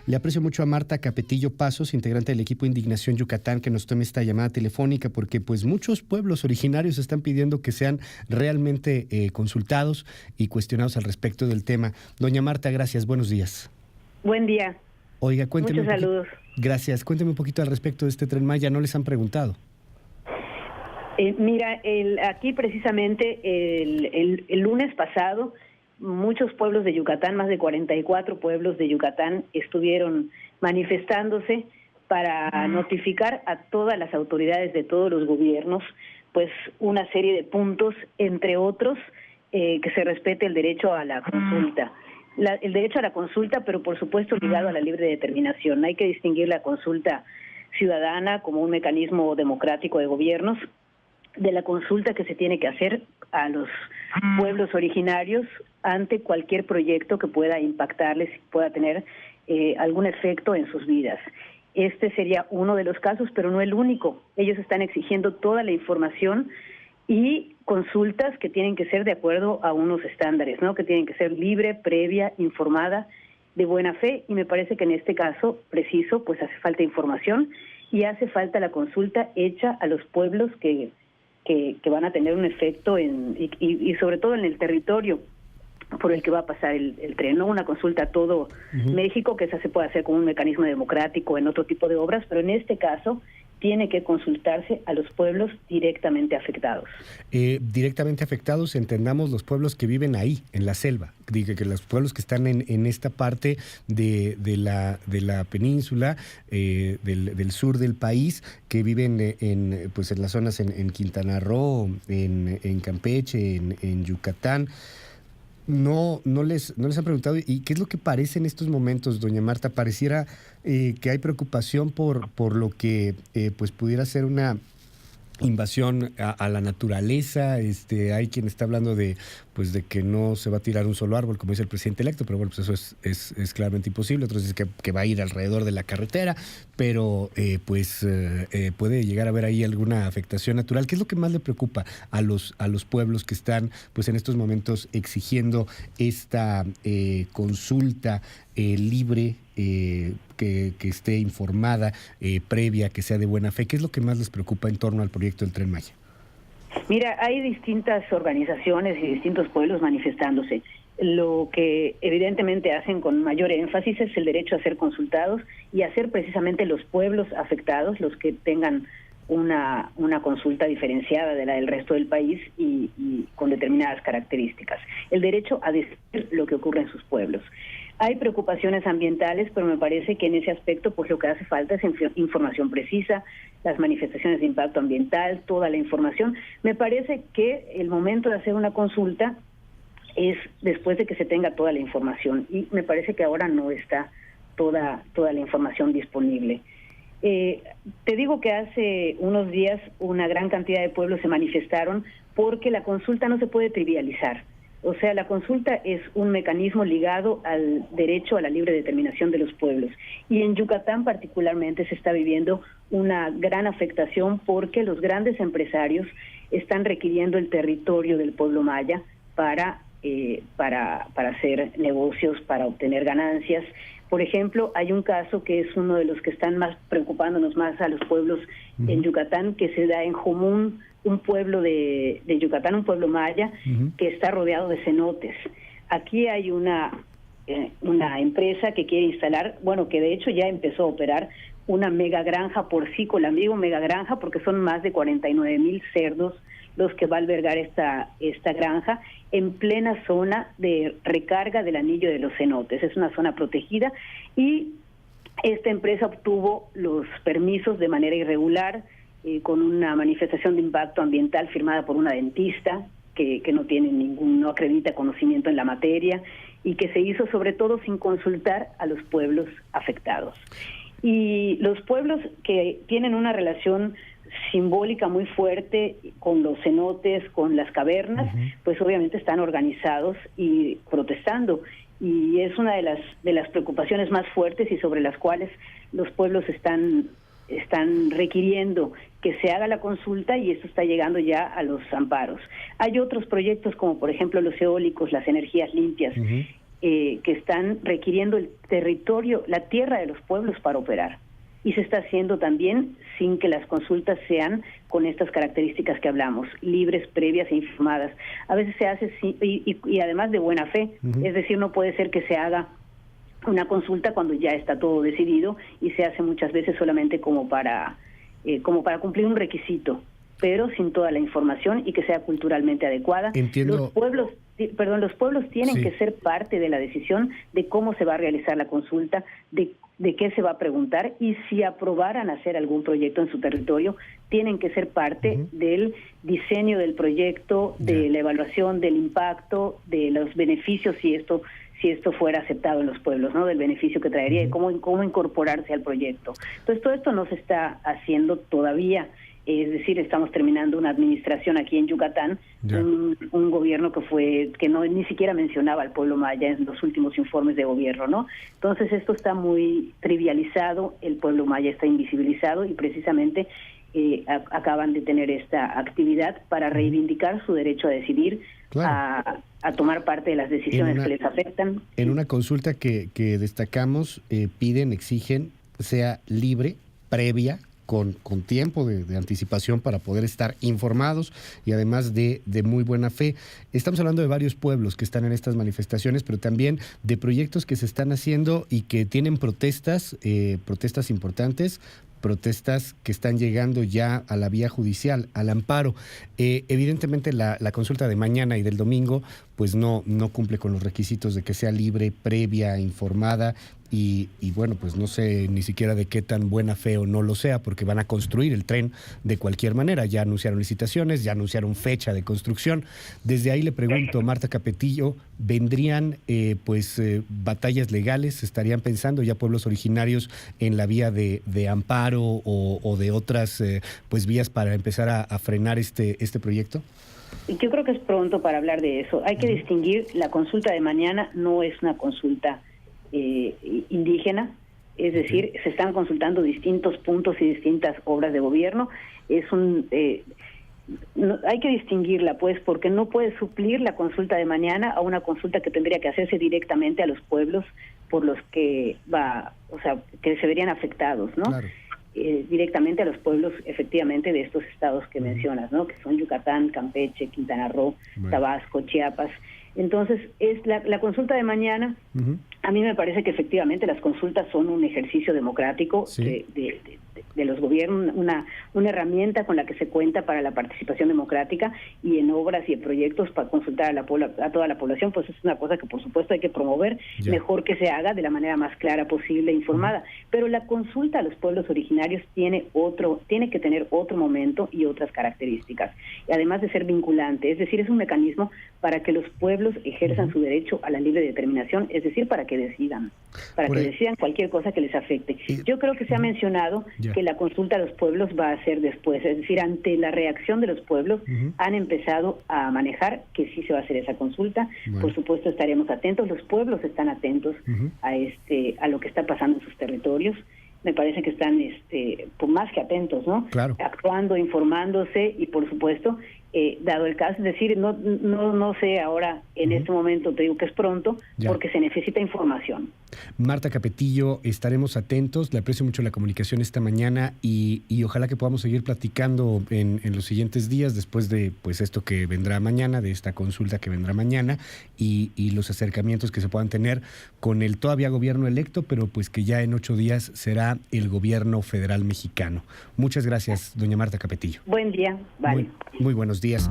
Le aprecio mucho a Marta Capetillo Pasos, integrante del equipo Indignación Yucatán, que nos tome esta llamada telefónica, porque pues muchos pueblos originarios están pidiendo que sean realmente consultados y cuestionados al respecto del tema. Doña Marta, gracias, buenos días. Buen día. Oiga, cuénteme. Muchos saludos. Gracias, cuénteme un poquito al respecto de este Tren Maya, ¿no les han preguntado? Mira, aquí precisamente el lunes pasado, muchos pueblos de Yucatán, más de 44 pueblos de Yucatán, estuvieron manifestándose para notificar a todas las autoridades de todos los gobiernos, pues una serie de puntos, entre otros, que se respete el derecho a la consulta. El derecho a la consulta, pero por supuesto ligado a la libre determinación. Hay que distinguir la consulta ciudadana como un mecanismo democrático de gobiernos, de la consulta que se tiene que hacer a los pueblos originarios ante cualquier proyecto que pueda impactarles, pueda tener algún efecto en sus vidas. Este sería uno de los casos, pero no el único. Ellos están exigiendo toda la información y consultas que tienen que ser de acuerdo a unos estándares, ¿no? Que tienen que ser libre, previa, informada, de buena fe, y me parece que en este caso preciso, pues hace falta información y hace falta la consulta hecha a los pueblos que van a tener un efecto y sobre todo en el territorio por el que va a pasar el tren, no una consulta a todo México, que esa se puede hacer como un mecanismo democrático en otro tipo de obras, pero en este caso tiene que consultarse a los pueblos directamente afectados. Directamente afectados, entendamos los pueblos que viven ahí, en la selva, que los pueblos que están en esta parte de la península, del sur del país, que viven en las zonas en Quintana Roo, en Campeche, en Yucatán. No les han preguntado, ¿y qué es lo que parece en estos momentos, doña Marta? Pareciera que hay preocupación por lo que pues pudiera ser una invasión a la naturaleza. Hay quien está hablando de que no se va a tirar un solo árbol, como dice el presidente electo, pero bueno, pues eso es claramente imposible. Otros dicen que va a ir alrededor de la carretera, pero puede llegar a haber ahí alguna afectación natural. ¿Qué es lo que más le preocupa a los pueblos que están pues en estos momentos exigiendo esta consulta libre, que esté informada, previa, que sea de buena fe? ¿Qué es lo que más les preocupa en torno al proyecto del Tren Maya? Mira, hay distintas organizaciones y distintos pueblos manifestándose. Lo que evidentemente hacen con mayor énfasis es el derecho a ser consultados y a ser precisamente los pueblos afectados los que tengan una consulta diferenciada de la del resto del país y con determinadas características. El derecho a decir lo que ocurre en sus pueblos. Hay preocupaciones ambientales, pero me parece que en ese aspecto pues lo que hace falta es información precisa, las manifestaciones de impacto ambiental, toda la información. Me parece que el momento de hacer una consulta es después de que se tenga toda la información, y me parece que ahora no está toda la información disponible. Te digo que hace unos días una gran cantidad de pueblos se manifestaron porque la consulta no se puede trivializar. O sea, la consulta es un mecanismo ligado al derecho a la libre determinación de los pueblos. Y en Yucatán particularmente se está viviendo una gran afectación porque los grandes empresarios están requiriendo el territorio del pueblo maya para hacer negocios, para obtener ganancias. Por ejemplo, hay un caso que es uno de los que están más preocupándonos más a los pueblos en Yucatán, que se da en Jomún, un pueblo de Yucatán, un pueblo maya, que está rodeado de cenotes. Aquí hay una empresa que quiere instalar, que de hecho ya empezó a operar una mega granja porcícola, la amigo mega granja, porque son más de 49,000 cerdos los que va a albergar esta granja en plena zona de recarga del anillo de los cenotes. Es una zona protegida y esta empresa obtuvo los permisos de manera irregular, con una manifestación de impacto ambiental firmada por una dentista que no acredita conocimiento en la materia, y que se hizo sobre todo sin consultar a los pueblos afectados. Y los pueblos que tienen una relación simbólica muy fuerte con los cenotes, con las cavernas, pues obviamente están organizados y protestando, y es una de las preocupaciones más fuertes y sobre las cuales los pueblos están requiriendo que se haga la consulta, y esto está llegando ya a los amparos. Hay otros proyectos como por ejemplo los eólicos, las energías limpias, que están requiriendo el territorio, la tierra de los pueblos para operar. Y se está haciendo también sin que las consultas sean con estas características que hablamos, libres, previas e informadas. A veces se hace y además de buena fe, es decir, no puede ser que se haga una consulta cuando ya está todo decidido y se hace muchas veces solamente como para cumplir un requisito, pero sin toda la información y que sea culturalmente adecuada. Entiendo. Los pueblos tienen que ser parte de la decisión de cómo se va a realizar la consulta, de qué se va a preguntar, y si aprobaran hacer algún proyecto en su territorio, tienen que ser parte del diseño del proyecto, de la evaluación del impacto, de los beneficios, si esto fuera aceptado en los pueblos, ¿no? Del beneficio que traería y cómo incorporarse al proyecto. Entonces, todo esto no se está haciendo todavía. Es decir, estamos terminando una administración aquí en Yucatán, un gobierno que no ni siquiera mencionaba al pueblo maya en los últimos informes de gobierno, ¿no? Entonces esto está muy trivializado, el pueblo maya está invisibilizado y precisamente acaban de tener esta actividad para reivindicar su derecho a decidir, a tomar parte de las decisiones que les afectan. En una consulta que destacamos, exigen sea libre, previa, con tiempo de anticipación para poder estar informados y además de muy buena fe. Estamos hablando de varios pueblos que están en estas manifestaciones, pero también de proyectos que se están haciendo y que tienen protestas importantes, protestas que están llegando ya a la vía judicial, al amparo. Evidentemente la consulta de mañana y del domingo pues no cumple con los requisitos de que sea libre, previa, informada y bueno, pues no sé ni siquiera de qué tan buena fe o no lo sea, porque van a construir el tren de cualquier manera. Ya anunciaron licitaciones, ya anunciaron fecha de construcción. Desde ahí le pregunto, Marta Capetillo, ¿vendrían batallas legales? ¿Estarían pensando ya pueblos originarios en la vía de amparo o de otras vías para empezar a frenar este proyecto? Yo creo que es pronto para hablar de eso. Hay que distinguir, la consulta de mañana no es una consulta indígena, es decir, se están consultando distintos puntos y distintas obras de gobierno. Hay que distinguirla, pues, porque no puede suplir la consulta de mañana a una consulta que tendría que hacerse directamente a los pueblos por los que que se verían afectados, ¿no? Claro. Directamente a los pueblos, efectivamente, de estos estados que mencionas, ¿no? Que son Yucatán, Campeche, Quintana Roo, Tabasco, Chiapas. Entonces, es la consulta de mañana. A mí me parece que efectivamente las consultas son un ejercicio democrático de los gobiernos, una herramienta con la que se cuenta para la participación democrática, y en obras y en proyectos para consultar a toda la población, pues es una cosa que por supuesto hay que promover, mejor que se haga de la manera más clara posible e informada. Pero la consulta a los pueblos originarios tiene que tener otro momento y otras características, y además de ser vinculante, es decir, es un mecanismo para que los pueblos ejerzan su derecho a la libre determinación, es decir, para que decidan cualquier cosa que les afecte. Yo creo que se ha mencionado que la consulta a los pueblos va a ser después, es decir, ante la reacción de los pueblos han empezado a manejar que sí se va a hacer esa consulta. Por supuesto estaremos atentos, los pueblos están atentos a lo que está pasando en sus territorios. Me parece que están más que atentos, ¿no? Claro. Actuando, informándose y por supuesto, dado el caso, es decir, no sé ahora, en este momento te digo que es pronto, porque se necesita información. Marta Capetillo, estaremos atentos, le aprecio mucho la comunicación esta mañana y ojalá que podamos seguir platicando en los siguientes días después de esto que vendrá mañana, de esta consulta que vendrá mañana y los acercamientos que se puedan tener con el todavía gobierno electo, pero pues que ya en 8 días será el gobierno federal mexicano. Muchas gracias, doña Marta Capetillo. Buen día, vale. Muy buenos días.